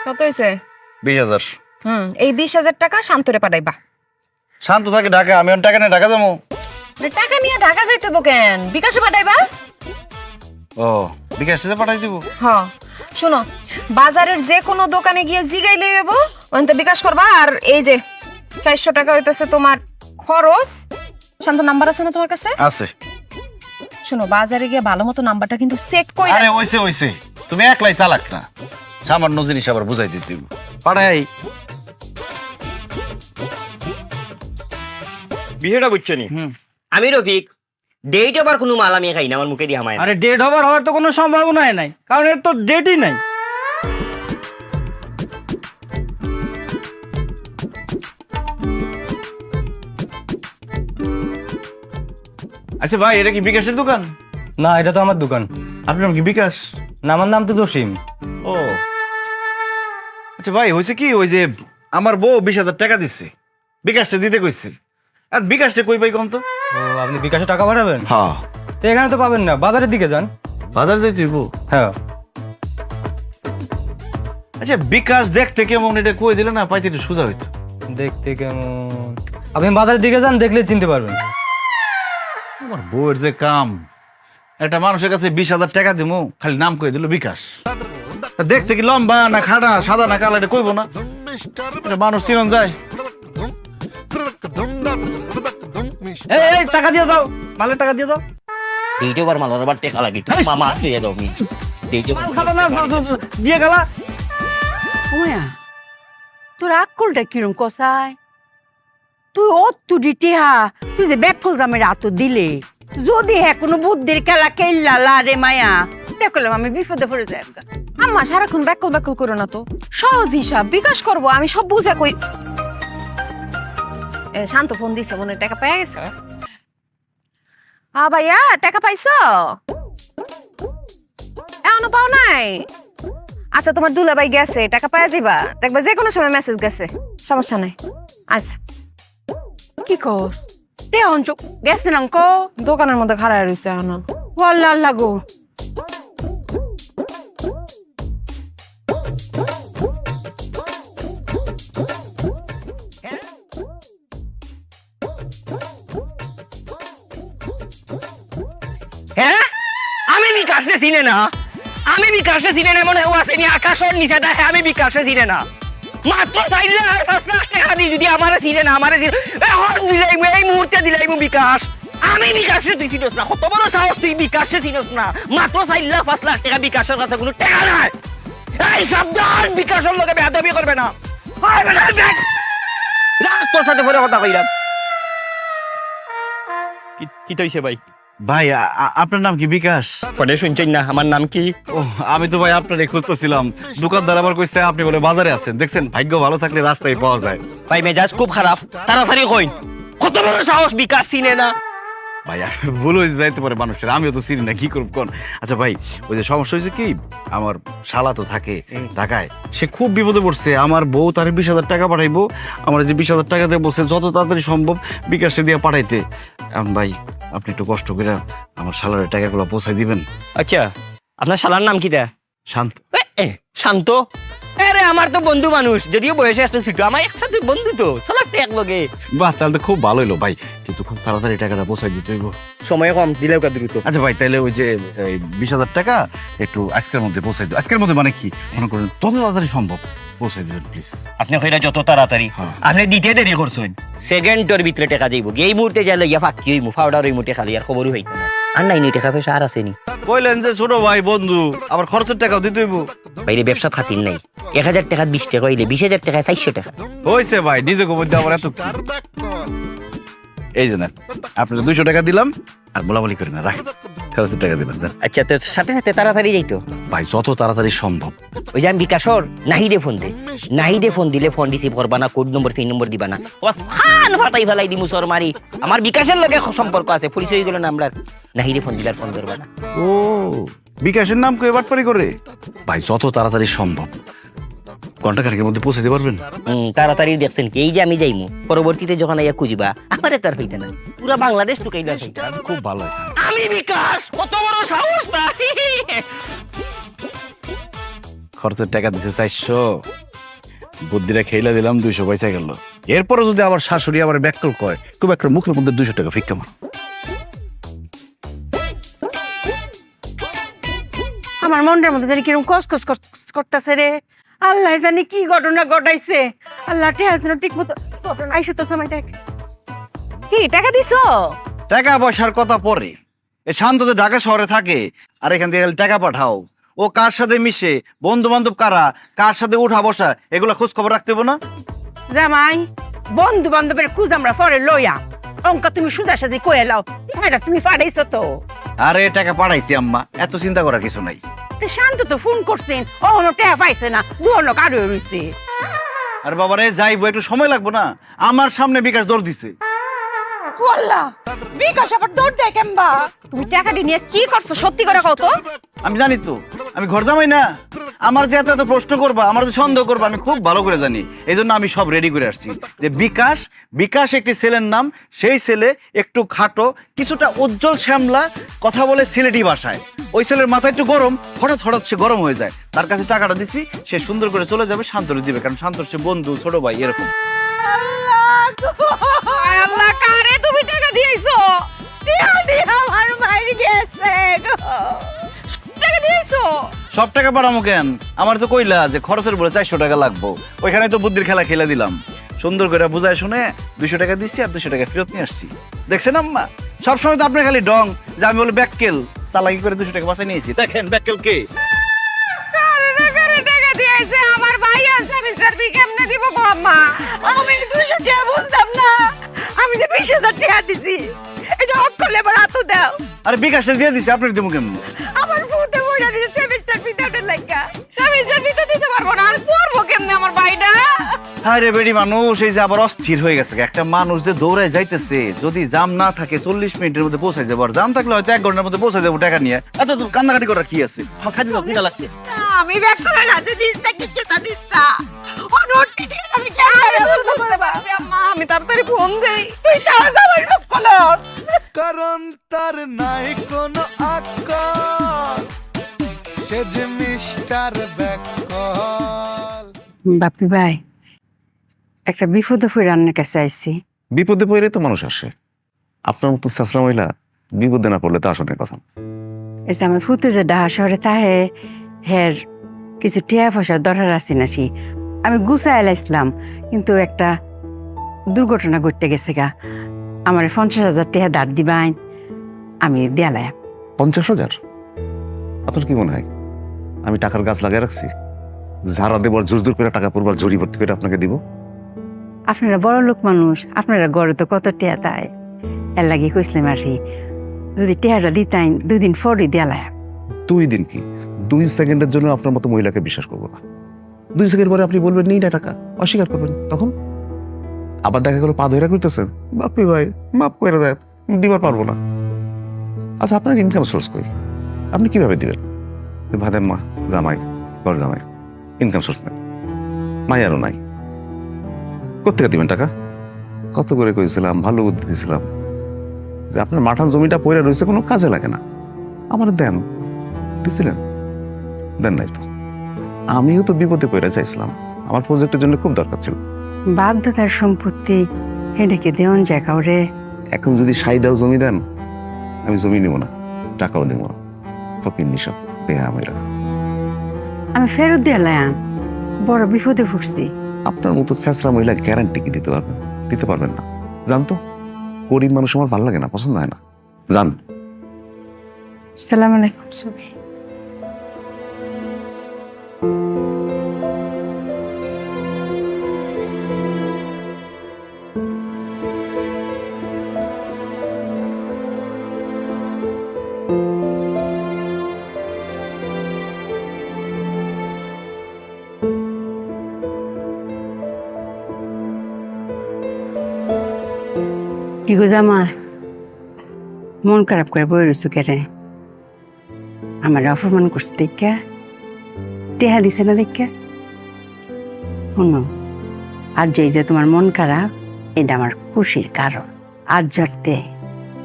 কত হয়েছে? 20,000। এই 20,000 টাকা শান্তরে পাঠাইবা। শান্ত থাকে ঢাকা, আমি টাকা নিয়ে ঢাকা যাবো। টাকা নিয়ে ঢাকা যাইতে কেন, বিকাশে পাঠাইবা। ও বিকাশে পাঠাই দিব। হ্যাঁ শুনো, বাজারের যে কোনো দোকানে গিয়ে জিগাইলে হইব, ওখানে বিকাশ করবা। আর এই যে 400 টাকা হইতেছে তোমার খরচ। শান্ত নাম্বার আছে না তোমার কাছে? আছে। শোনো, বাজারে গিয়ে ভালো মতো নাম্বারটা কিন্তু চেক কইরা। আরে হইছে তুমি একলাই চালাক না, সামান্য জিনিস আবার বুঝাই দিতে দিব। পাঠাই বিষয়টা বুঝছো নি? আমি রফিক, ডেট ওভার কোনো মাল আমি খাই না, আমার মুখে দিয়ে হামায় না। আরে ডেট ওভার হওয়ার তো কোনো সম্ভাবনাই নাই, কারণ এর তো ডেটই নাই। আচ্ছা ভাই, এটা কি বিকাশের দোকান? না, এটা তো আমার দোকান। আপনার নাম কি বিকাশ? না, আমার নাম তো জসিম। ও আচ্ছা ভাই, হয়েছে কি, ওই যে আমার বউ 20,000 টাকা দিচ্ছে, বিকাশটা দিতে কইছে। আর বিকাশটা কই পাই কম তো? ও, আপনি বিকাশে টাকা পাঠাবেন? হ্যাঁ। তো এখানে তো পাবেন না, বাজারের দিকে যান। বাজার যাইতে হইব? হ্যাঁ। আচ্ছা বিকাশ দেখতে কেমন, এটা কই দিলে না পাইতে একটু সোজা হইতো। দেখতে কেমন? আপনি বাজারের দিকে যান, দেখলে চিনতে পারবেন। আমার বউয়ের যে কাম, একটা মানুষের কাছে 20,000 টাকা দিমু, খালি নাম কই দিল বিকাশ। তা দেখতে কি লম্বা না খাড়া, সাদা না কালো, এটা কইব না? এটা মানুষ চিনন যায়। এই টাকা দিয়ে দাও, মালের টাকা দিয়ে দাও। ডেট ওভার মাল আবার টেকা লাগি, মামা দিয়ে দাও। আমি ডেট ওভার খাতা না দিয়ে গেলা। ওয়া তোর আক্কলটা কিরম কসাই? তুই অত্তুডি টিহা, তুই যে ব্যাকল জামের আত দিলে, যদি হ্যাঁ কোনো বুদ্ধির খেলা খেললা লা রে মায়া, দেখলাম আমি বিপদে পড়ে যাই। আম্মা সারাক্ষণ ব্যাকল ব্যাকল করো না তো, সহজ হিসাব বিকাশ করব, আমি সব বুঝা কই। শান্ত ফোন দিছে, মনে হয় টাকা পেয়ে গেছে। ভাইয়া টাকা পাইছো? এখনো পাও নাই? আচ্ছা তোমার দুলাভাই গেছে, টাকা পাওয়া যাবা, দেখবা যে কোনো সময় মেসেজ গেছে, সমস্যা নাই। আচ্ছা কি কস রে অঞ্চক গেছে নাঙ্ক? দোকানের মধ্যে খাড়ায় রয়েছে এখনো। ওয়াল্লাহ আল্লাহ গো। হ্যাঁ, আমি বিকাশে চিনে না, আমি বিকাশে চিনে না। মনে হয় আসেনি আকাশের নিচে দেখে, আমি বিকাশে চিনে না। মাত্র 4 লাখ টাকা দিয়ে যদি আমার চিনে না, আমার এখন দিলাই, এই মুহূর্তে দিলাই বিকাশ। আমি বিকাশে তুই চিনস না, কত বড় সাহস তুই বিকাশে চিনস না? মাত্র 4 লাখ 5 লাখ টাকা বিকাশের কাছে কোনো টাকা নাই। এই সাবধান, বিকাশের লোকে বেয়াদবি করবে না। তোর সাথে পরে কথা কইলাম। কি তৈছে ভাই? ভাই আপনার নাম কি বিকাশ? পরে শুনছেন না আমার নাম কি? ও আমি তো ভাই আপনার খুঁজতেছিলাম, দোকানদার আবার কইছে আপনি বলে বাজারে আছেন। দেখছেন, ভাগ্য ভালো থাকলে রাস্তায় পাওয়া যায়। ভাই মেজাজ খুব খারাপ, তাড়াতাড়ি কইন। কত বড় সাহস, বিকাশ চিনে না? ভাই ভুল হয়ে যাইতে পারে মানুষের, আমিও তো চিনি না, কি করব কোন। আচ্ছা ভাই, ওই যে সমস্যা হয়েছে কি, আমার শালা তো থাকে ঢাকায়, সে খুব বিপদে পড়ছে। আমার বউ তার 20,000 টাকা পাঠাইবো, আমার যে 20,000 টাকা দিয়ে বলছে যত তাড়াতাড়ি সম্ভব বিকাশে দিয়ে পাঠাইতে। এখন ভাই আপনি একটু কষ্ট করে আমার শালার টাকাগুলো পৌঁছাই দিবেন। আচ্ছা, আপনার শালার নাম কি? শান্ত। শান্ত? আরে আমার তো বন্ধু মানুষ, যদিও বয়সে একটু ছোট, আমার একসাথে বন্ধু তো, চলো এক লগে। বাহ, তাহলে তো খুব ভালো হলো ভাই, কিন্তু খুব তাড়াতাড়ি টাকাটা পৌঁছাই দিতে হইব। সময় কম, দিলেও কা দ্রুত। আচ্ছা ভাই, তাহলে ওই যে 20,000 টাকা একটু আজকের মধ্যে পৌঁছাই দিও। আজকের মধ্যে মানে কি মনে করেন, যত তাড়াতাড়ি সম্ভব পৌঁছাই দিবেন প্লিজ। আপনি কইরা যত তাড়াতাড়ি, হ্যাঁ। আপনি দিতে দেরি করছেন, সেকেন্ডের ভিতরে টাকা যাইব। এই মুহূর্তে যাইলে ইয়া ফাঁকি হইমু, ফাউডার হইমু, টাকা আর খবরই হইতো না। আর নাই নি টাকা পয়সা আর আসেনি। কইলেন যে ছোট ভাই বন্ধু, আবার খরচের টাকাও দিতে হইব। বাইরে ব্যবসা খাতির নাই, 1000 টাকা 20 টাকা হইলে 20,000 টাকা 400 টাকা। হইছে ভাই, নিজে গোবর দিয়ে আবার এত কি? এই যে না, আপনার 200 টাকা দিলাম, আর বলাবলি করেন না, রাখেন, খরচের টাকা দিলাম। আচ্ছা, তোর সাথে সাথে তাড়াতাড়ি যাইতো ভাই, যত তাড়াতাড়ি সম্ভব। ওই যে আমি বিকাশর নাহিদে ফোন দে, নাহিদে ফোন দিলে ফোন রিসিভ করবা না, কোড নম্বর পিন নম্বর দিবা না, ফান ফাটাই ফেলাই দিমু সর মারি। আমার বিকাশের লগে সম্পর্ক আছে, পরিচয় গুলো নামলা, নাহিদে ফোন দিলে ফোন ধরবা না। ও বিকাশের নাম কই বাটপারি করে? ভাই যত তাড়াতাড়ি সম্ভব ঘন্টাখানেকের মধ্যে পৌঁছে দিতে পারবেন? তাড়াতাড়ি দেখছেন কি, এই যে আমি যাইমু, পরবর্তীতে যখন আইয়া খুঁজবা আমারে তার হইতে না, পুরা বাংলাদেশ তো কাইলা হইতা। খুব ভালো হয়। আমি বিকাশ, কত বড় সাহস না! খরচের টাকা দিছে 400, বুদ্ধিটা খেইলা দিলাম 200 পয়সা গেল। এরপরে যদি আবার শাশুড়ি আবার ব্যাককল কয়, খুব একটা মুখের মধ্যে 200 টাকা ফিক্কা মার। আমার মনটার মধ্যে জানি কিরকম কসকস করতেছে রে। আল্লাহ জানি কি ঘটনা ঘটাইছে। আল্লাহ টেহার ঠিক মতো ঘটনা আইসে তো সময় দেখ। কি টাকা দিছো? টাকা পয়সার কথা পরে, এ শান্ত তো ঢাকা শহরে থাকে, আর এখান থেকে টাকা পাঠাও। ও কার সাথে মিশে, বন্ধু বান্ধব কারা, কার সাথে উঠা বসা, এগুলা খোঁজ খবর রাখতে হবে না? জামাই, বন্ধু বান্ধবের খুঁজ আমরা পরে লইয়া অঙ্কা তুমি সুদা সাজি কয়ে লাও। এটা তুমি পাঠাইছো তো? আরে টাকা পাঠাইছি আম্মা, এত চিন্তা করার কিছু নাই। শান্ত তো ফোন করছেন, অহনো টেহা পাইছে না, দুহনো কারো রইছে। আর বাবারে যাইবো, একটু সময় লাগবো না? আমার সামনে বিকাশ দৌড় দিছে। ওয়াল্লাহ, বিকাশ আবার দৌড় দেয় কেমবা? তুমি টাকাটি নিয়ে কি করছো সত্যি করে কও তো? আমি জানি তো, আমি ঘর জামাই না। আমার যে এত এত প্রশ্ন করবা, আমার যে সন্দেহ করবা, আমি খুব ভালো করে জানি। এই জন্য আমি সব রেডি করে আসছি যে বিকাশ, বিকাশ একটি ছেলের নাম। সেই ছেলে একটু খাটো, কিছুটা উজ্জ্বল শ্যামলা, কথা বলে সিলেটি ভাষায়। ওই ছেলের মাথা একটু গরম, হঠাৎ হঠাৎ সে গরম হয়ে যায়। তার কাছে টাকাটা দিছি, সে সুন্দর করে চলে যাবে, শান্তরে দিবে, কারণ শান্তর সে বন্ধু, ছোট ভাই এরকম। আল্লাহ, কারে তুমি টাকা দিয়েছো? আমার মাইর গেছে গো। টাকা দিয়েছো? সব টাকা পাঠামো কেন? আমার তো কইলা যে খরচের বলে 400 টাকা লাগবো, ওইখানে তো বুদ্ধির খেলা খেলে দিলাম। সুন্দর করে বুঝায় শুনে 200 টাকা দিচ্ছি, আর 200 টাকা ফেরত নিয়ে আসছি। দেখছেন আম্মা, সবসময় তো আপনার খালি ডং যে আমি বলে ব্যাককেল, চালাকি করে 200 টাকা বাঁচাই নিয়েছি। দেখেন ব্যাককেল কে। কারে টাকা দিয়েছে? আমার ভাই আছে, মিস্টার বি কেমনে দিব গো আম্মা? আমি 200 টাকা বুঝতাম না, আমি যে 20,000 টাকা দিছি। এটা অক্কলে এবার হাতু দাও। আরে বিকাশে দিয়ে দিছি, আপনার দিব কেমন? আমার ফুটে বইরা দিছে সেমিস্টার পিতাটের লাগা। সেমিস্টার ফি তো দিতে পারবো না, আর পড়বো কেমনে আমার ভাইটা? আরে বেডি মানুষ এই যে আবার অস্থির হয়ে গেছে। একটা মানুষ যে দৌড়ায় যাইতেছে, যদি জাম না থাকে 40 মিনিটের মধ্যে পৌঁছাই যাবো, আর জাম থাকলে হয়তো 1 ঘন্টার মধ্যে পৌঁছাই যাবো টাকা নিয়ে। এত তো কান্নাকাটি করার কি আছে? আমার খাইতে দাও, খিদা লাগছে। আমি ব্যাক করে রাতে দিস্তা কিছুটা দিস্তা। ও নোটটি আমি কেমনে বলতে পারবো? আম্মা, আমি তাড়াতাড়ি ফোন দেই। তুই তো আমার রূপ কলস। কারণ তার নাই কোনো আক্কল, সে যে মিস্টার ব্যাককল। বাপি ভাই, একটা বিপদে পড়ে রান্নার কাছে আইছি। বিপদে পড়লে তো মানুষ আসে। আপনার মতো শাসরা মহিলা বিপদে না পড়লে তো আসনের কথা না। এই যে আমার ফুটে যে ডাহা শহরে তাহে হের কিছু টিয়া পয়সার দরকার আছে না ঠিক। আমি গুছাই লাইছিলাম, কিন্তু একটা দুর্ঘটনা ঘটতে গেছে গা। আমার 50,000 টাকা দাঁড় দিবাইন, আমি দেয়ালাই। 50,000? আপনার কি মনে হয় আমি টাকার গাছ লাগিয়ে রাখছি? ঝাড়া দেবর জোর জোর করে টাকা পড়বার জড়ি ভর্তি করে আপনাকে দিব? আপনারা বড় লোক মানুষ, আপনারা গড়ে তো কত টিয়া তাই। এর লাগি কইসলাম আর কি, যদি টিয়াটা দিতাইন 2 দিন পরই দেয়ালাই। 2 দিন কি 2 সেকেন্ডের জন্য আপনার মতো মহিলাকে বিশ্বাস করবো না। 2 সেকেন্ড পরে আপনি বলবেন নেই না টাকা, অস্বীকার করবেন, তখন আবার দেখা গেল পা ধরে করতেছেন, বাপি ভাই মাফ করে দেয়, দিবার পারবো না। আচ্ছা, আপনার ইনকাম সোর্স কই? আপনি কিভাবে দিবেন? ভাদের মা, জামাই, ঘর জামাই, ইনকাম সোর্স নাই, মায়ারও নাই, কোথেকে দিবেন টাকা? কত করে কইছিলাম, ভালো বুদ্ধি দিয়েছিলাম যে আপনার মাঠান জমিটা পড়ে রয়েছে, কোনো কাজে লাগে না, আমার দেন, দিছিলেন? দেন নাই তো। আমিও তো বিপদে পড়ে চাইছিলাম, আমার প্রজেক্টের জন্য খুব দরকার ছিল। বাধ্যতার সম্পত্তি হেডেকে দেওয়ান জায়গা ওরে। এখন যদি সাইদাও জমি দেন, আমি জমি দিব না, টাকাও দিব না। ফকির নিশা বেহা মেয়েরা। আমি ফেরত দেয়ালাম, বড় বিপদে পড়ছি। আপনার মতো ছেঁচড়া মহিলা গ্যারান্টি কি দিতে পারবেন? দিতে পারবেন না, জানতো। গরিব মানুষ আমার ভালো লাগে না, পছন্দ হয় না, জান। সালাম আলাইকুম। কি গো জামা, মন খারাপ করে বই রইছো কেরে? আমার অপমান করছে দেখা, টেহা দিছে না দেখা। শুনো, আর যে তোমার মন খারাপ, এটা আমার খুশির কারণ। আজ যাতে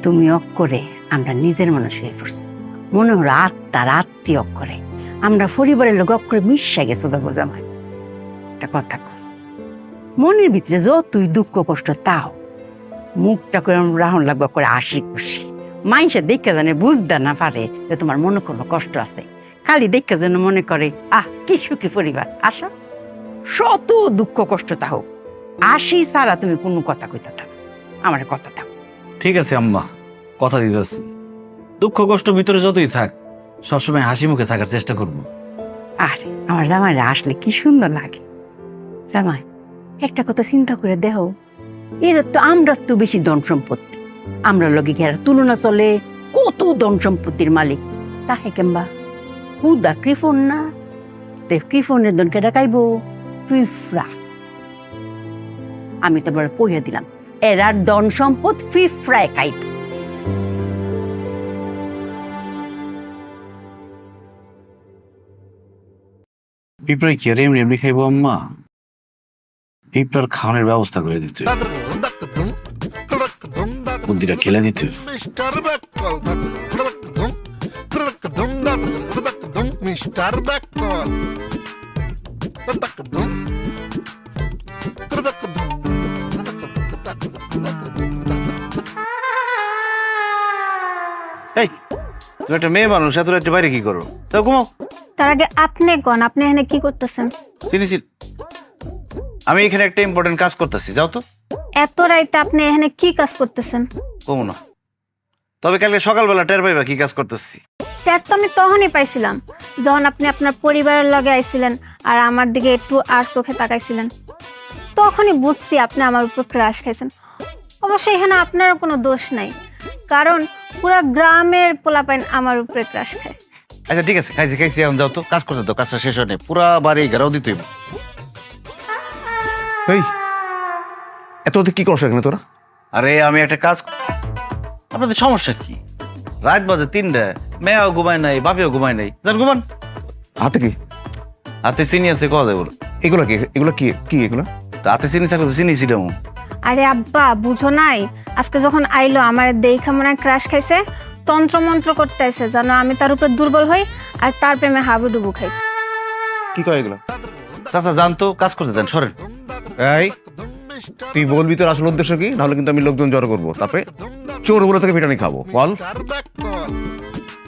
তুমি অক করে আমরা নিজের মানুষ হয়ে পড়ছি, মনে হলো আত্মার আত্মীয় করে আমরা পরিবারের লোক করে মিশা গেছো দেখো জামাই। একটা কথা কই, মনের ভিতরে যতই দুঃখ কষ্ট তাও মুখটা করে রাহন লাগবা করে হাসি খুশি। মাইসে দেখে জানে বুঝতে না পারে যে তোমার মনে কোনো কষ্ট আছে, খালি দেখে যেন মনে করে আহ কি সুখী পরিবার। আসো, শত দুঃখ কষ্ট তাও আসি ছাড়া তুমি কোনো কথা কইতে থাকো, আমার কথা থাকো। ঠিক আছে আম্মা, কথা দিতেছি, দুঃখ কষ্ট ভিতরে যতই থাক সবসময় হাসি মুখে থাকার চেষ্টা করব। আরে আমার জামাইরা আসলে কি সুন্দর লাগে। জামাই একটা কথা চিন্তা করে দেখো, এর তো আমরা তো বেশি ধন সম্পত্তি, আমরা লগে ঘেরা তুলনা চলে, কত ধন সম্পত্তির মালিক। তাহে কেমবা হুদা কৃপন না, তে কৃপনের ধনকে ডাকাইব ফিফরা। আমি তো বড় পইয়া দিলাম, এরার ধন সম্পদ ফিফরায় খাইব। পিঁপড়ায় কি আর এমনি এমনি খাইবো আম্মা? পিঁপড়ার খাওয়ানোর ব্যবস্থা করে দিতে, বুদ্ধিটা খেলে দিতে। মিস্টার ব্যাককল মিস্টার ব্যাককল এই তুমি একটা মেয়ে মানুষ, এত রাত্রে বাইরে কি করো? তো ঘুমাও। তার আগে আপনি কোন, আপনি এখানে কি করতেছেন? চিনিছি, আমি এখানে একটা ইম্পর্টেন্ট কাজ করতেছি, যাও তো। এত রাইতে আপনি এখানে কি কাজ করতেছেন? কমো না, তবে কালকে সকালবেলা টের পাইবা কি কাজ করতেছি। ট্যাট তো আমি তখনই পাইছিলাম যখন আপনি আপনার পরিবারের লগে আইছিলেন আর আমার দিকে একটু আর চোখে তাকাইছিলেন, তখনই বুঝছি আপনি আমার উপর ক্রাশ খাইছেন। অবশ্য এখানে আপনারও কোনো দোষ নাই, কারণ পুরো গ্রামের পোলাপাইন আমার উপরে ক্রাশ খায়। আচ্ছা ঠিক আছে, খাইছি খাইছি, এখন যাও তো, কাজ করতে দাও, কাজটা শেষ হয় না, পুরা বাড়ি ঘেরাও দিতে হইব। এই এত রাতে কি করছ এখানে তোরা? আরে আমি একটা কাজ, আপনাদের সমস্যা কি? রাত বাজে 3টা, মেয়াও ঘুমায় নাই, বাপেও ঘুমায় নাই, যান ঘুমান। হাতে কি? হাতে চিনি আছে, কথা দেবো। এগুলো কি? এগুলো কি কি এগুলো? হাতে চিনি থাকলে তো চিনি ছিটামো। আরে আব্বা বুঝো নাই, আজকে যখন আইলো আমার দেখা মনে হয় ক্রাশ খাইছে, তন্ত্র মন্ত্র করতে আইছে যেন আমি তার উপর দুর্বল হই আর তার প্রেমে হাবুডুবু খাই। কি কয় এগুলো? চাচা যান তো, কাজ করতে দেন, সরেন। এই তুই বলবি তোর আসল উদ্দেশ্য কি, নাহলে কিন্তু আমি লোকজন জড়ো করবো, তারপরে চোর বলে থেকে পিটানি খাবো। বল।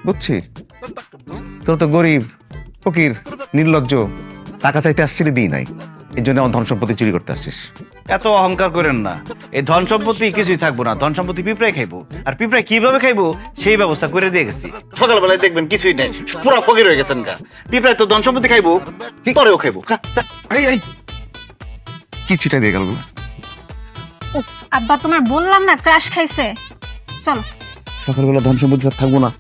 বুঝছি, তোর তো গরিব ফকির নির্লজ্জ, টাকা চাইতে আসছিলি দিই নাই, এই জন্য আমার ধন সম্পত্তি চুরি করতে আসছিস। এত অহংকার করেন না, এই ধন সম্পত্তি কিছুই থাকবো না, ধন সম্পত্তি পিঁপড়ায় খাইবো, আর পিঁপড়ায় কিভাবে খাইবো সেই ব্যবস্থা করে দিয়ে গেছি। সকালবেলায় দেখবেন কিছুই নেই, পুরো ফকির হয়ে গেছেন গা। পিঁপড়ায় তো ধন সম্পত্তি খাইবো, কি করেও খাইবো। এই কি চিটা দিয়ে গেল? উফ আব্বা, তোমার বললাম না ক্রাশ খাইছে। চলো সকালবেলা ধন সম্পত্তি থাকবো না,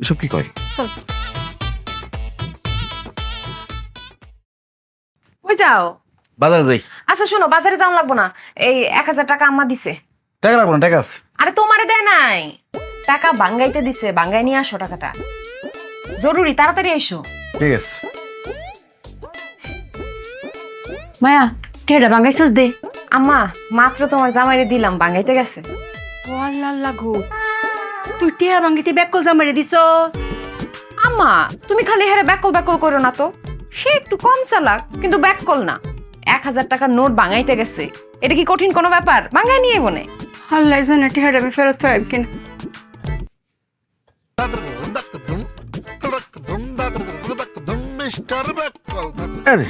এসব কি কয়? চলো। কই যাও? বাজারে যাই। আচ্ছা শোনো, বাজারে যাওয়া লাগবো না, এই 1000 টাকা আম্মা দিছে। টাকা লাগবো না, টাকা আছে। আরে তোমারে দেয় নাই, টাকা বাঙ্গাইতে দিছে, বাঙ্গাই নিয়ে আসো টাকাটা, জরুরি, তাড়াতাড়ি এসো। ঠিক আছে। মায়া টেডা বাঙ্গাইছস দে। আম্মা মাত্র তোমার জামাইরে দিলাম, বাঙ্গাইতে গেছে। ও আল্লাহ আল্লাহ গো, তুই টেহা বাঙ্গিতে ব্যাকল জামাইরে দিছ? আম্মা তুমি খালি হারে ব্যাকল ব্যাকল করো না তো, সে একটু কম চালাক কিন্তু ব্যাকল না। 1000 টাকার নোট বাঙ্গাইতে গেছে, এটা কি কঠিন কোনো ব্যাপার? বাঙ্গাই নিয়ে মনে। আল্লাহ জানে টেহাটা আমি ফেরত পাইব কিনা। মিস্টার ব্যাককল আরে,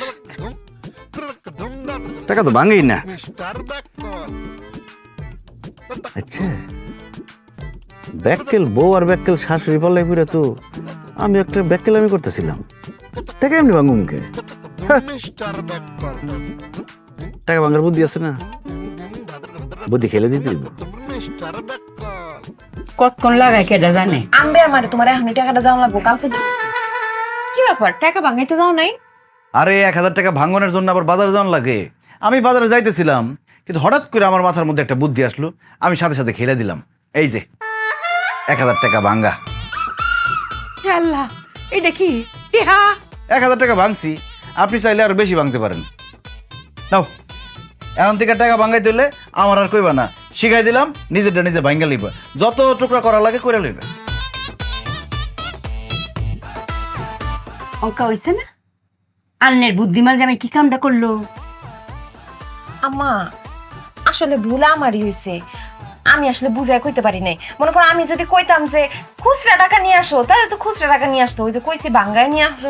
টাকা তো ভাঙেই না। মিস্টার ব্যাককল আচ্ছা, ব্যাককেল বউ আর ব্যাককেল শাশুড়ি পাল্লাই পুরে তো আমি একটা ব্যাককেল আমি করতেছিলাম, টাকা এমনি ভাঙু মুখে। মিস্টার ব্যাককল টাকা ভাঙার বুদ্ধি আছে না, বুদ্ধি খেলে দিতে দিব। মিস্টার ব্যাককল কতক্ষণ লাগাই কেডা জানে? আনবে আমারে, তোমার এখনই টাকাটা দেওয়া লাগবো, কালকে দিবো। কি ব্যাপার, টাকা বাঙ্গাইতে যাও নাই? আরে 1000 টাকা ভাঙনের জন্য আবার বাজারে যাওয়ার লাগে। আমি বাজারে যাইতেছিলাম, কিন্তু হঠাৎ করে আমার মাথার মধ্যে একটা বুদ্ধি আসলো, আমি সাথে সাথে খেলে দিলাম। এই যে 1000 টাকা ভাঙ্গা। হে আল্লাহ, এটা কি টেহা? 1000 টাকা ভাঙছি, আপনি চাইলে আরো বেশি ভাঙতে পারেন। নাও, এখন থেকে টাকা ভাঙাইতে হইলে আমার আর কইবা না, শিখাই দিলাম, নিজেরটা নিজে ভাঙ্গা লইবা, যত টুকরা করা লাগে করে লইবা। অঙ্কা হইছে না? আন্নের বুদ্ধিমান জামাই কি কামটা করলো? আম্মা আসলে ভুল আমারই হয়েছে, আমি আসলে বুঝাই কইতে পারি নাই। মনে করো আমি যদি কইতাম যে খুচরা টাকা নিয়ে আসো, তাহলে তো খুচরা টাকা নিয়ে আসতো। ওই যে কইছি বাঙ্গায় নিয়ে আসো,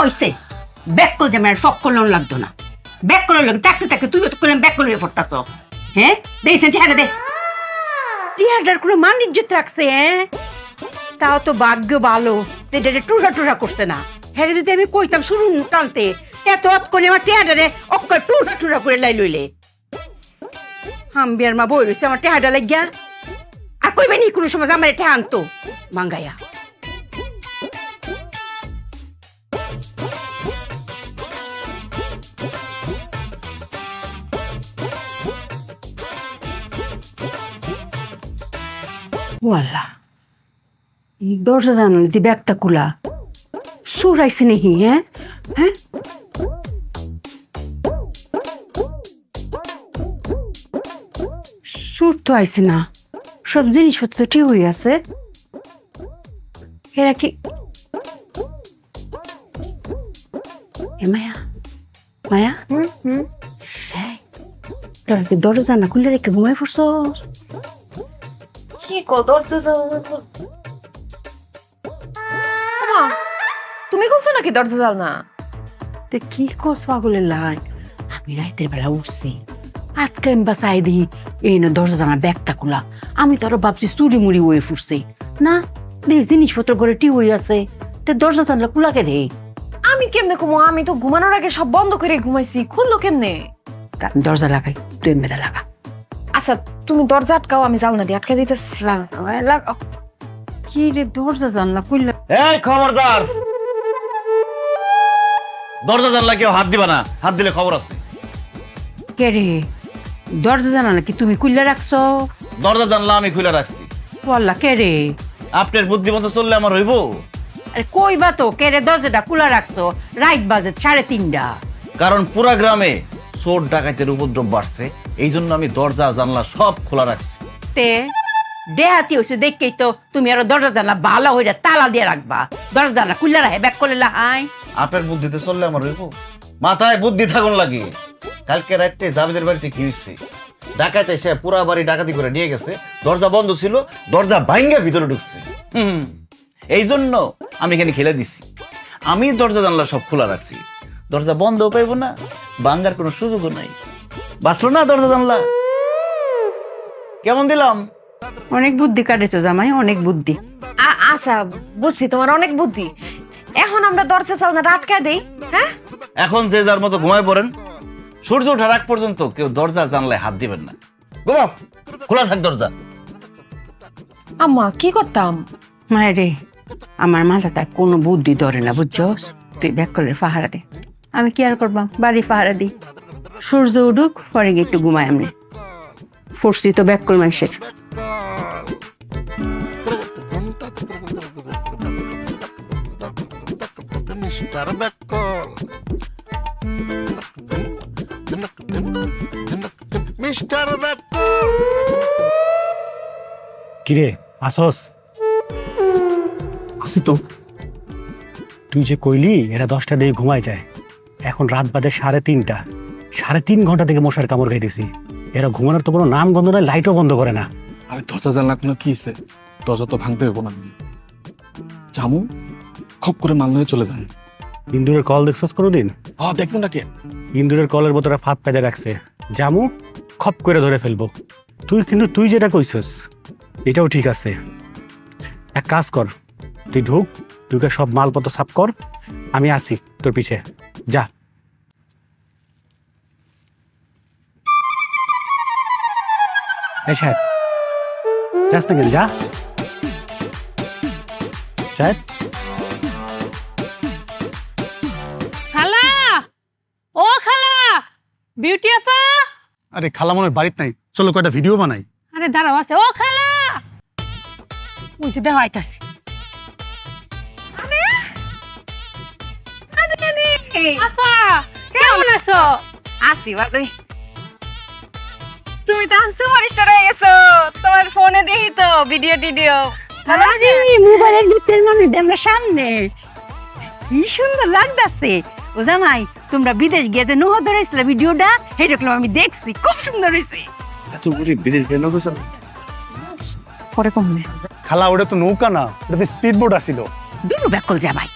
হইছে ব্যাককল জামাই ফক করলেও লাগতো না। ব্যাককলের লোক থাকতে থাকতে তুই তো করলাম ব্যাককল হয়ে পড়তাছ। হ্যাঁ দেখছেন চেহারা দে, চেহারার কোনো মান ইজ্জত রাখছে? হ্যাঁ তাও তো ভাগ্য ভালো যেটা টুরা টুরা করছে না। হ্যাঁ যদি আমি কইতাম শুরু টানতে এত অত করে আমার চেহারারে অক্কা টুরা টুরা করে লাই লইলে হাম্বিয়ার মা বই রয়েছে আমার টেহাটা লাগিয়া। আর কইবে নি কোনো সময় আমার টেহা আনতো মাঙ্গাইয়া। ওয়াল্লা দরজা জানালে দি ব্যাগটা কুলা সুরাইছি নাকি? হ্যাঁ হ্যাঁ সুর তো আইসি না, সব জিনিসপত্র ঠিক হয়ে আছে। এরা কি মায়া মায়া? তোরা কি দরজা না খুলে রেখে ঘুমাই পড়ছ? কি কো দরজা তুমি খুলছো নাকি দরজা জাল না? তে কি কস পাগলের লাই? আমি রাতের বেলা উঠছি আটকা এম্বা চাই দিই এই না দরজা জানা ব্যাগটা খোলা। আমি তো আরো ভাবছি চুরি মুড়ি হয়ে ফুটছে না, দেখ জিনিসপত্র ঘরে টি হয়ে আছে, তে দরজা জানলা খোলা কে রে? আমি কেমনে ঘুমো? আমি তো ঘুমানোর আগে সব বন্ধ করে ঘুমাইছি, খুললো কেমনে? দরজা লাগাই তুই মেদা লাগা। আচ্ছা তুমি দরজা আটকাও, আমি জানলা দিয়ে আটকা দিতেছি। কি রে দরজা জানলা খুললা? এই খবরদার, দরজা জানলা কেউ হাত দিবা না, হাত দিলে খবর আছে। কে রে দরজা জানা নাকি তুমি খুললা রাখছো? দরজা জানলা আমি খুলে রাখছি। বললা কে রে? আপনার বুদ্ধিমতো চললে আমার হইব? আরে কইবা তো কে রে দরজাটা খোলা রাখছো রাত বাজে 3:30। কারণ পুরা গ্রামে চোর ডাকাতের উপদ্রব বাড়ছে, এই জন্য আমি দরজা জানলা সব খোলা রাখছি। তে দেহাতি হইছে দেখেই তো তুমি আরো দরজা জানলা ভালো হইরা তালা দিয়ে রাখবা। দরজা জানলা খুললা রাখে ব্যাক করলে হাই। আপনার বুদ্ধিতে চললে আমার হইব? মাথায় বুদ্ধি থাকুন লাগে। কালকে রাতে জাবেদের বাড়িতে কি হইছে? ডাকাত এসে পুরা বাড়ি ডাকাতি করে নিয়ে গেছে, দরজা বন্ধ ছিল, দরজা ভাঙ্গা ভিতরে ঢুকছে। এই জন্য আমি এখানে খেলে দিছি। আমি দরজা জানলা সব খোলা রাখছি, দরজা বন্ধও পাইব না, ভাঙ্গার কোনো সুযোগও নাই। বাঁচলো না দরজা জানলা? কেমন দিলাম? অনেক বুদ্ধি কাটেছো জামাই, অনেক বুদ্ধি। আচ্ছা বুঝছি তোমার অনেক বুদ্ধি। এখন আমরা দরজা জানলা আটকা দেই? হ্যাঁ এখন যে যার মতো ঘুমায় পড়েন, সূর্য ওঠার আগ পর্যন্ত কেউ দরজা জানলায় হাত দিবেন না। ঘুমাও, খোলা থাক দরজা। আম্মা কি করতাম? মায়ের রে আমার মাথা তার কোনো বুদ্ধি ধরে না বুঝছস? তুই ব্যাক করলে পাহারা দে, আমি কি আর করবাম, বাড়ি পাহারা দিই। সূর্য উঠুক পরে গিয়ে একটু ঘুমাই। আমি ফোর্সি তো ব্যাক কর মানুষের। Mister ব্যাককল, mister ব্যাককল। কিরে আসস? আসি তো। তুই যে কইলি এরা 10টা দিয়ে ঘুমায় যায়, এখন রাত বাজে 3:30। 3.5 ঘন্টা থেকে মশার কামড় খাইতেছি। এরা ঘুমানোর তো কোনো নাম গন্ধ নাই, লাইটও বন্ধ করে না। আমি দরজা জানলা কোনো কি হইছে? দরজা তো ভাঙতে হইব না। জামু খপ করে মাল নিয়ে চলে যায়। ইন্দুরের কল দেখছস কোনোদিন? দেখবো নাকি? ইন্দুরের কলের বোতলে ফাঁদ পেঁচে রাখছে, জামু খপ করে ধরে ফেলবো। তুই যেটা কইছস এটাও ঠিক আছে। এক কাজ কর, তুই ঢুকে সব মালপত্র সাফ কর, আমি আসি তোর পিছে। যা। এই সাহেব যাস না কেন? যা সাহেব। খালা, ও খালা, বিউটি আপা। আরে খালা মনে হয় বাড়িতে নাই, চলো কয়টা ভিডিও বানাই। আরে দাঁড়াও আছে, ও খালা বুঝি দেওয়া আইতাছি। আপা কেমন আছো? আসি ভালোই। তুমি তো সুপারস্টার হয়ে গেছো, তোমার ফোনে দেখি তো ভিডিও টিডিও। মোবাইলের ভিতরে মানে আমরা সামনে কি সুন্দর লাগতাছে। ও জামাই, তোমরা বিদেশ গিয়ে যে নোহ ধরেছিল ভিডিওটা, সেই দেখলাম আমি দেখছি, খুব সুন্দর হয়েছে। এত গরিব বিদেশ বের গেছেন পরে কমবে খালা ওটা তো নৌকা না, ওটা তো স্পিড বোট আসিল। দুটো ব্যাকল জামাই,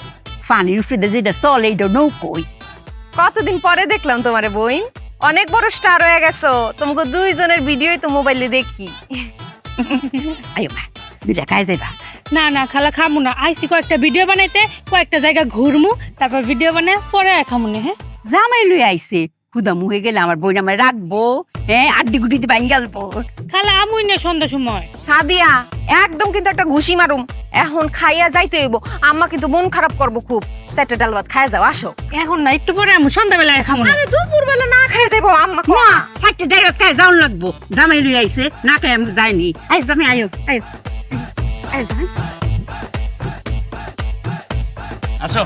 পানির উপরে যেটা চলে এইটা নৌকোই। কতদিন পরে দেখলাম তোমারে বইন, অনেক বড় স্টার হয়ে গেছো। তোমাকে দুইজনের ভিডিওই তো মোবাইলে দেখি। আয়ো মা, দুইটা খাই যাইবা। না না খালা খামু না, আইসি কয়েকটা ভিডিও বানাইতে, কয়েকটা জায়গা ঘুরমু, তারপর ভিডিও বানাই পরে খামু না। হ্যাঁ জামাই লই আইছে, হুদা মুহে গেলে আমার বই আমার রাখবো, হ্যাঁ আড্ডি গুটিতে বাইন গেলবো। খালা আমুই না সন্ধ্যা সময়। সাদিয়া, একদম কিন্তু একটা ঘুষি মারুম। এখন খাইয়া যাইতে হইব, আম্মা কিন্তু মন খারাপ করবো খুব। চারটা ডাল ভাত খাইয়া যাও, আসো। এখন না, একটু পরে আমু, সন্ধ্যাবেলায় খামু না। আরে দুপুর বেলা না খাইয়া যাইবো আম্মা। না, চারটে ডাইরেক্ট খাই যাওন লাগবো। জামাই লই আইছে, না খাই আমি যাইনি। আই জামাই আয়ো, আয়ো আয় জামাই। আসো।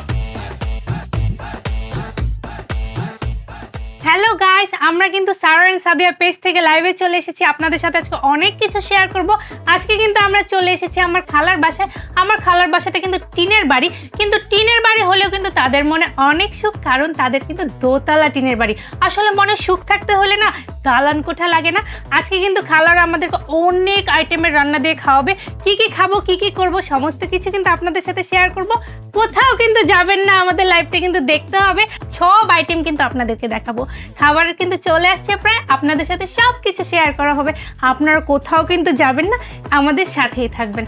হ্যালো গাইস, আমরা কিন্তু সারা এন্ড সাদিয়ার পেজ থেকে লাইভে চলে এসেছি। আপনাদের সাথে আজকে অনেক কিছু শেয়ার করব। আজকে কিন্তু আমরা চলে এসেছি আমার খালার বাসায়। আমার খালার বাসাটা কিন্তু টিনের বাড়ি, কিন্তু টিনের বাড়ি হলেও কিন্তু তাদের মনে অনেক সুখ, কারণ তাদের কিন্তু দোতলা টিনের বাড়ি। আসলে মনে সুখ থাকতে হলে না দালান কোঠা লাগে না। আজকে কিন্তু খালার আমাদেরকে অনেক আইটেমের রান্না দিয়ে খাওয়াবে। কি কি খাবো, কি কি করব, সমস্ত কিছু কিন্তু আপনাদের সাথে শেয়ার করব। কোথাও কিন্তু যাবেন না, আমাদের লাইভটা কিন্তু দেখতে হবে। সব আইটেম কিন্তু আপনাদেরকে দেখাবো। খাবার কিন্তু চলে আসছে প্রায়, আপনাদের সাথে সব কিছু শেয়ার করা হবে। আপনারা কোথাও কিন্তু যাবেন না, আমাদের সাথেই থাকবেন।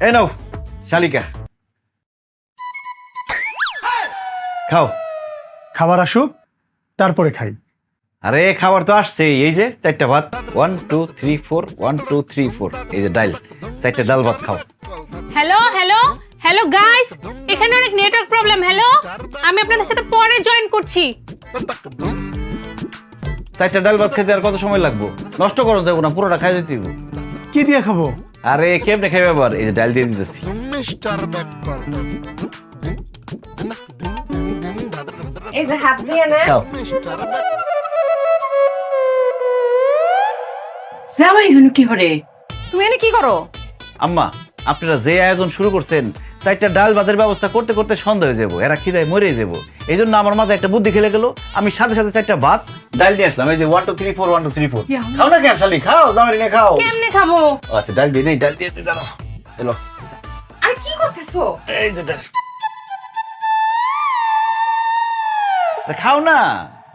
এই নাও শালিকা, খাও। খাবার আসুক তারপরে খাই। আরে খাবার তো আসছে, এই যে চারটা ভাত, 1 2 3 4 1 2 3 4, এই যে ডাল, চারটা ডাল ভাত খাও। হ্যালো হ্যালো হ্যালো গাইস, এখানে অনেক নেটওয়ার্ক প্রবলেম। হ্যালো, আমি আপনাদের সাথে পরে জয়েন করছি। চারটা ডাল ভাত খেতে আর কত সময় লাগবে? নষ্ট করো দেবো না, পুরোটা খাই দিতে হবে। কি দিয়ে খাবো? আরে কেমনে খাইবে আবার? এই যে ডাল দিয়ে দিতেছি। মিস্টার বেকল এই যে হাত দিয়ে না। খাও। মিস্টার জামাই হনু কি হরে? তুমি এনে কি করো? আম্মা, আপনারা যে আয়োজন শুরু করছেন, চারটা ডাল ভাতের ব্যবস্থা করতে করতে সন্ধ্যা হয়ে যাবো, এরা খিদায় মরে যাবো। এই জন্য আমার মাথায় একটা বুদ্ধি খেলে গেল, আমি সাথে সাথে চারটা ভাত ডাল দিয়ে আসলাম। এই যে 1 2 3 4 1 2 3 4, খাও না কেন শালি, খাও, জামাই নিয়ে খাও। কেমনে খাবো? আচ্ছা ডাল দিয়ে নেই, ডাল দিয়ে জানো। চলো, আর কি করতেছো? এই যে ডাল, খাও না।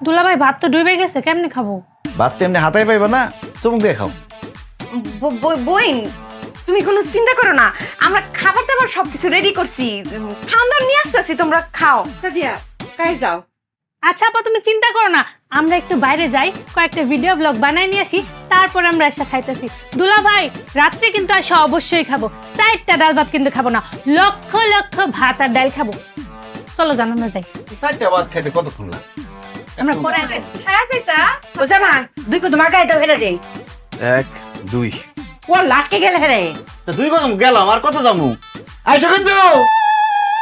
দুলাভাই ভাত তো ডুবে গেছে, কেমনে খাবো? ভাত তো এমনি হাতায় পাইবা না, চুমুক দিয়ে খাও। বইন, তুমি কোনো চিন্তা করো না, আমরা খাবার দাবার সবকিছু রেডি করছি, খাওয়ার নিয়ে আসতেছি, তোমরা খাও। সাদিয়া, কাই যাও। আচ্ছা আপা, তুমি চিন্তা করো না, আমরা একটু বাইরে যাই, কয়েকটা ভিডিও ব্লগ বানায় নিয়ে আসি, তারপর আমরা এসে খাইতেছি। দুলাভাই, রাত্রে কিন্তু আসা অবশ্যই খাবো, চারটা ডাল ভাত কিন্তু খাবো না, লক্ষ লক্ষ ভাত আর ডাল খাবো। চলো জান, আমরা যাই। চারটা ভাত খাইতে কতক্ষণ লাগে? আমরা পরে হ্যাঁ যাইতা। ও জামাই, দুই কত মাগাই দাও হেরে রে। 1 2, ও লাটকে গেলে হেরে। তা 2 কদম গেলাম, আর কত যাবো? আইসো কিন্তু।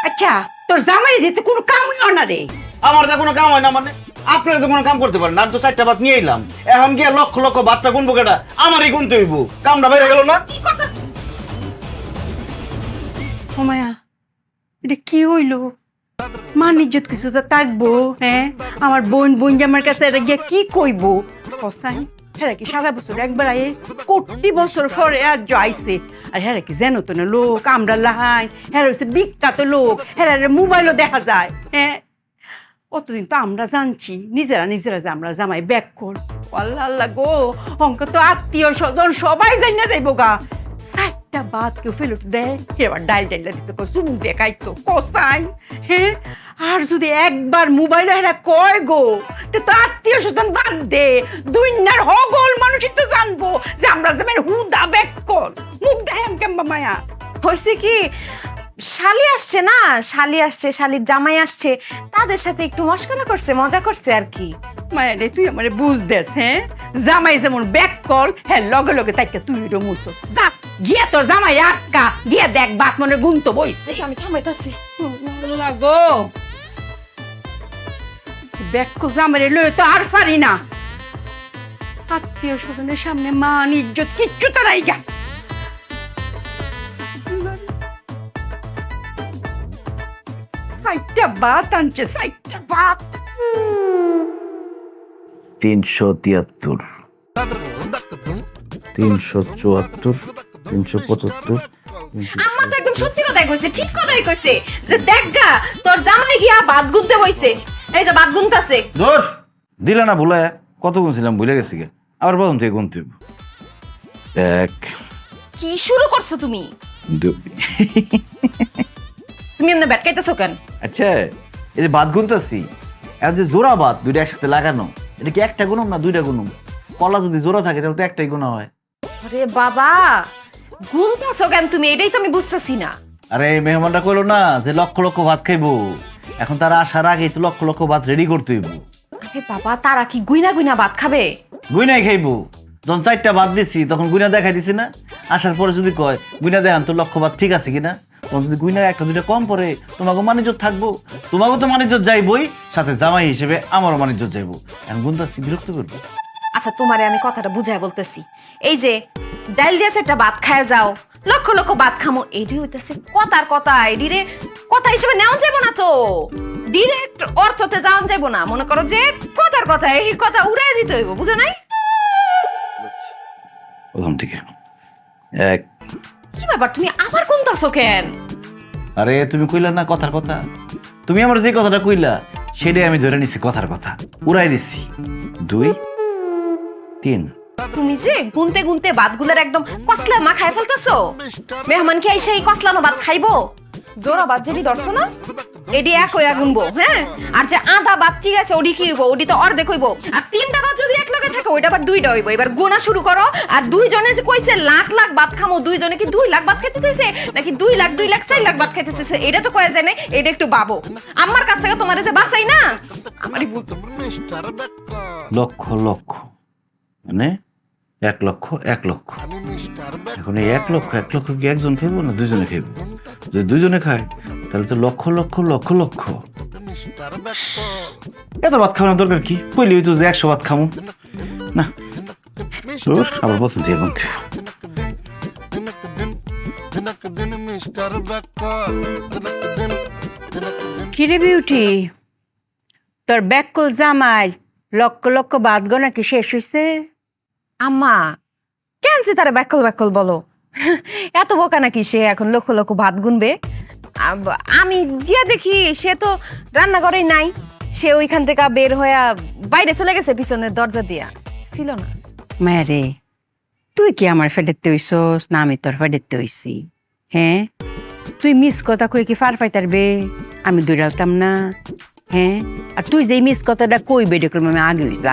আচ্ছা, তোর জামাই দিতে কোনো কামই হয় না রে। আমার তো কোনো কাম হয় না, মানে আপনারা তো কোনো কাম করতে পারেন না। আমি তো চারটা ভাত নিয়ে এলাম, এখন গিয়ে লক্ষ লক্ষ ভাতটা গুনবো কেটা? আমারই গুনতে হইব, কামটা বেড়ে গেল না। ও মায়া, এটা কি হইলো? মান ইজ্জত কিছু তো থাকবো, হ্যাঁ? আমার বোন জামার কাছে এটা গিয়ে কি কইবো? কসাই, হ্যাঁ কি সারা বছর একবার আয়ে, কোটি বছর পরে আজ আইছে। আর হ্যাঁ কি জানো তো না লোক, আমরা লাহাই, হ্যাঁ হচ্ছে বিখ্যাত লোক, হ্যাঁ মোবাইলও দেখা যায়, হ্যাঁ? অতদিন তো আমরা জানছি নিজেরা যে আমরা জামাই ব্যাক কর। আল্লাহ আল্লাহ গো, অঙ্ক তো আত্মীয় স্বজন সবাই যাই না যাইবো গা। চারটা ভাত কেউ ফেরত দেয়, এবার ডাল দিতে চুমুক দিয়ে খাইতো কসাই, হ্যাঁ? আর যদি একবার মোবাইল হেরা কয় গো, তো আত্মীয় স্বজন বাদ দে, দুনিয়ার হগল মানুষই তো জানবো যে আমরা যেমন হুদা ব্যাক কর। মুখ দেখাম কেমবা মায়া। হয়েছে কি, শালি আসছে না, শালি আসছে, শালির জামাই আসছে, তাদের সাথে একটু মস্করা করছে, মজা করছে আর কি। মায়া রে, তুই আমারে বুঝ দেস, হ্যাঁ? জামাই যেমন ব্যাক কল, হ্যাঁ লগে লগে তাইকে তুই রমুছো। দেখ গিয়া তোর জামাই আটকা, গিয়া দেখ বাত মনে গুনতো বইছে। আমি থামাইতাছি। লাগো ব্যাক কল জামাইরে লয়ে তো আর পারি না। আত্মীয় স্বজনের সামনে মান ইজ্জত কিচ্ছু তো নাই গা। সাইটটা ভাত আনছে, সাইটটা ভাত। 373, 374, 375। আম্মা তো একদম সত্যি কথাই কইছে, ঠিক কথাই কইছে যে দেখগা তোর জামাই গিয়া ভাত গুনতে বইছে। এই যে ভাত গুনতাছে। ধর দিলে না ভুলে, কত গুনছিলাম ভুলে গেছি গে, আবার প্রথম থেকে গুনতে হইব। 1 কি শুরু করছো তুমি? 2। তুমি এমনি ব্যাট খাইতেছো কেন? আচ্ছা এই যে ভাত গুনতেছি, এখন যে জোড়া ভাত দুইটা একসাথে লাগানো, এটা কি একটা গুনুম না দুইটা গুনুম? কলা যদি জোড়া থাকে তাহলে তো একটাই গুণা হয়। আরে বাবা, গুনতাছো কেন তুমি? এটাই তো আমি বুঝতেছি না। আরে এই মেহমানটা কইলো না যে লক্ষ লক্ষ ভাত খাইবো, এখন তারা আসার আগেই তো লক্ষ লক্ষ ভাত রেডি করতে হইব। আরে বাবা, তারা কি গুইনা গুইনা ভাত খাবে? গুইনাই খাইবো। যখন 4টা ভাত দিছি তখন গুইনা দেখাই দিছি না, আসার পরে যদি কয় গুইনা দেখান তো লক্ষ ভাত ঠিক আছে কিনা, তখন যদি গুইনা 1-2টা কম পড়ে তোমাকে মানিজ্জত থাকবো, তোমাকেও তো মানিজ্জত যাইবই, সাথে জামাই হিসেবে আমারও মানিজ্জত যাইবো। এখন গুনতাছি বিরক্ত করবো। আচ্ছা তোমারে আমি কথাটা বুঝাই বলতেছি, এই যে ডাল দিয়ে একটা ভাত খায় যাও, লক্ষ লক্ষ ভাত খামো, এডি হইতেছে কথার কথা। এডিরে কথা হিসেবে নেওয়া যাবো না তো, ডিরেক্ট অর্থতে যাওয়া যাবো না। মনে করো যে কথার কথা, এই কথা উড়াই দিতে হইব, বুঝো নাই? প্রথম থেকে 1। কি ব্যাপার, তুমি আবার কোনটাছো কেন? আরে তুমি কইলা না কথার কথা, তুমি আমার যে কথাটা কইলা সেটাই আমি ধরে নিছি কথার কথা, উড়াই দিচ্ছি। 2, 3। তুমি যে গুনতে গুনতে ভাতগুলোর একদম কসলা মা খাই ফেলতেছো। মেহমান কি আইসা এই কসলানো ভাত খাইবো? জোড়া ভাত যেটি ধরছো না, এডি এক হইয়া গুনবো, হ্যাঁ? আর যে আধা ভাত ঠিক আছে ওডি কি হইব? ওডি তো অর্ধেক হইব। আর 3টা ভাত যদি এক লগে থাকে ওইটা আবার 2টা হইব। এবার গোনা শুরু করো। আর 2 জনে যে কইছে লাখ লাখ ভাত খামো, 2 জনে কি 2 লাখ ভাত খেতে চাইছে নাকি 2 লাখ 4 লাখ ভাত খেতে চাইছে? এটা তো কয়া যায় না, এটা একটু ভাবো। আমার কাছ থেকে তোমারে যে বাঁচাই না, আমারই ভুল। মিস্টার বেকল, লক্ষ লক্ষ মানে 1 লক্ষ 1 লক্ষ। আমি মিস্টার বেকল, এখন এই 1 লক্ষ 1 লক্ষ কি একজন খাইবো না 2 জনে খাইবো? যদি 2 জনে খায় তাহলে তো লক্ষ লক্ষ লক্ষ লক্ষ। মিস্টার বেকল, এত ভাত খাওয়ানোর দরকার কি? কইলি হইতো যে 100 ভাত খামো না। রোজ আবার প্রথম থেকে গুনতে হবে। দিনক দিন মিস্টার বেকল, দিনক দিন, দিনক দিন। কিরে বিউটি, তোর ব্যাককল জামাই লক্ষ লক্ষ ভাত গোনা কি শেষ হইছে? আম্মা কেন যে তারা ব্যাকল ব্যাকল বলো? এত বোকা নাকি সে এখন লক্ষ লক্ষ ভাত গুনবে? আমি গিয়া দেখি সে তো রান্নাঘরেই নাই। সে ওইখান থেকে বের হইয়া বাইরে চলে গেছে, পিছনের দরজা দিয়া ছিল না। মারে, তুই কি আমার ফেডেতে হইছস না আমি তোর ফেডেতে হইছি? হ্যাঁ, তুই মিস কথা কই কি ফার পাইতারবে? আমি দৌড়ালতাম না? হ্যাঁ, আর তুই যে মিস কথাটা কইবে দেখলাম আমি আগে হইছি।